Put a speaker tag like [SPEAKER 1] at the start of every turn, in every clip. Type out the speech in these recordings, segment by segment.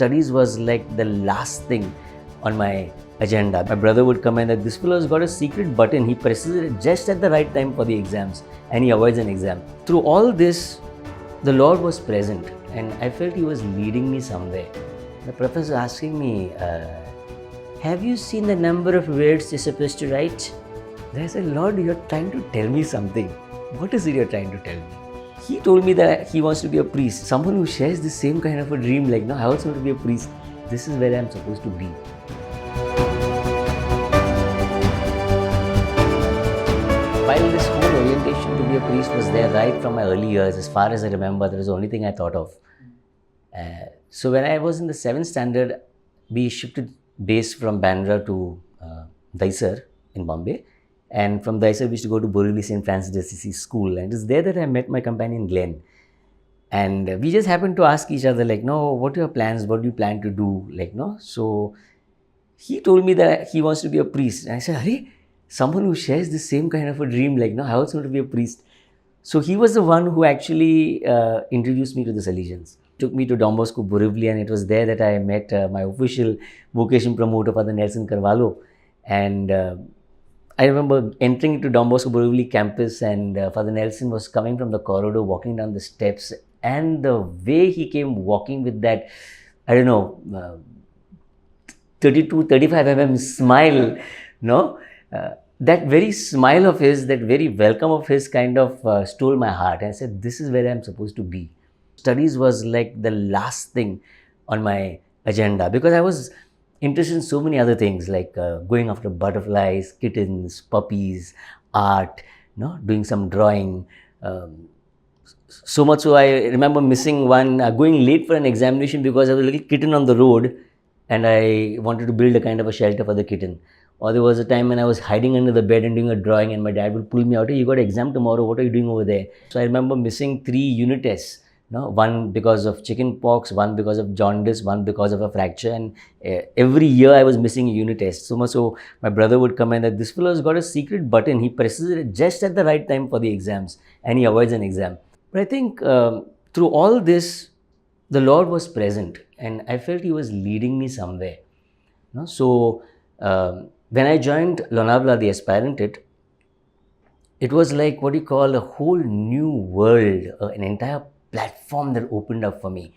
[SPEAKER 1] studies was like the last thing on my agenda. My brother would come in that this fellow has got a secret button. He presses it just at the right time for the exams and he avoids an exam. Through all this, the Lord was present and I felt He was leading me somewhere. The professor asking me, have you seen the number of words you're supposed to write? Then I said, Lord, you're trying to tell me something. What is it you're trying to tell me? He told me that he wants to be a priest. Someone who shares the same kind of a dream, like, no, I also want to be a priest. This is where I'm supposed to be. While this whole orientation to be a priest was there right from my early years, as far as I remember, that was the only thing I thought of. So when I was in the 7th standard, we shifted base from Bandra to Daisar in Bombay. And from Daisar, we used to go to Borivali St. Francis Assisi school. And it was there that I met my companion Glenn. And we just happened to ask each other, like, no, what are your plans? What do you plan to do? Like, no. So he told me that he wants to be a priest. And I said, Hare, someone who shares the same kind of a dream, like, no, I also want to be a priest. So he was the one who actually introduced me to the Salesians. Took me to Don Bosco Borivali, and it was there that I met my official vocation promoter, Father Nelson Carvalho. And I remember entering into Don Bosco Borivali campus, and Father Nelson was coming from the corridor, walking down the steps, and the way he came walking with that, I don't know, 32, 35 mm smile, no? That very smile of his, that very welcome of his kind of stole my heart. And I said, this is where I'm supposed to be. Studies was like the last thing on my agenda because I was interested in so many other things like going after butterflies, kittens, puppies, art, no, doing some drawing. So much so I remember missing one, going late for an examination because there was a little kitten on the road and I wanted to build a kind of a shelter for the kitten. Or there was a time when I was hiding under the bed and doing a drawing and my dad would pull me out, hey, you got an exam tomorrow, what are you doing over there? So I remember missing 3 unit tests. No, one because of chicken pox, one because of jaundice, one because of a fracture, and every year I was missing a unit test. So much so my brother would come in that this fellow has got a secret button. He presses it just at the right time for the exams and he avoids an exam. But I think through all this, the Lord was present and I felt He was leading me somewhere. No? So when I joined Lonavala, the aspirantate, it was like what you call a whole new world, an entire platform that opened up for me.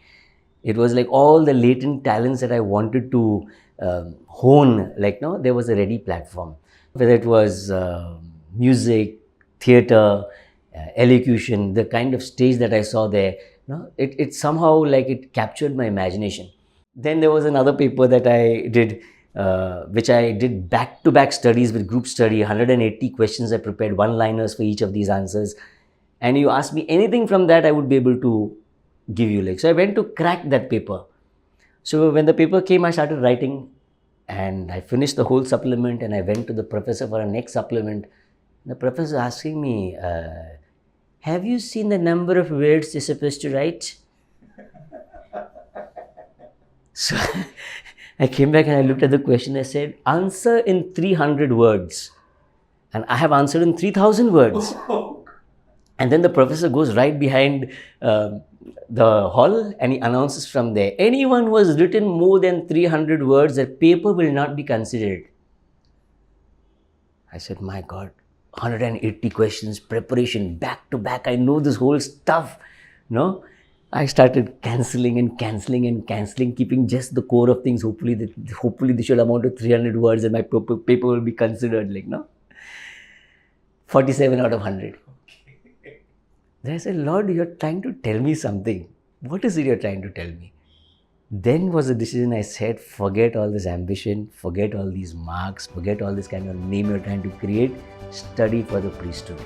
[SPEAKER 1] It was like all the latent talents that I wanted to hone, like, no, there was a ready platform. Whether it was music, theatre, elocution, the kind of stage that I saw there, no, it somehow like it captured my imagination. Then there was another paper that I did, which I did back-to-back studies with group study, 180 questions I prepared, one-liners for each of these answers. And you ask me anything from that, I would be able to give you. Like, so I went to crack that paper. So when the paper came, I started writing and I finished the whole supplement and I went to the professor for a next supplement. The professor asking me, have you seen the number of words you're supposed to write? So I came back and I looked at the question. I said, answer in 300 words. And I have answered in 3,000 words. And then the professor goes right behind the hall and he announces from there, anyone who has written more than 300 words, their paper will not be considered. I said, my God, 180 questions, preparation, back to back. I know this whole stuff. No, I started cancelling and cancelling and cancelling, keeping just the core of things. Hopefully this should amount to 300 words and my paper will be considered, like, no? 47 out of 100. Then I said, Lord, you're trying to tell me something. What is it you're trying to tell me? Then was the decision I said, forget all this ambition, forget all these marks, forget all this kind of name you're trying to create, study for the priesthood.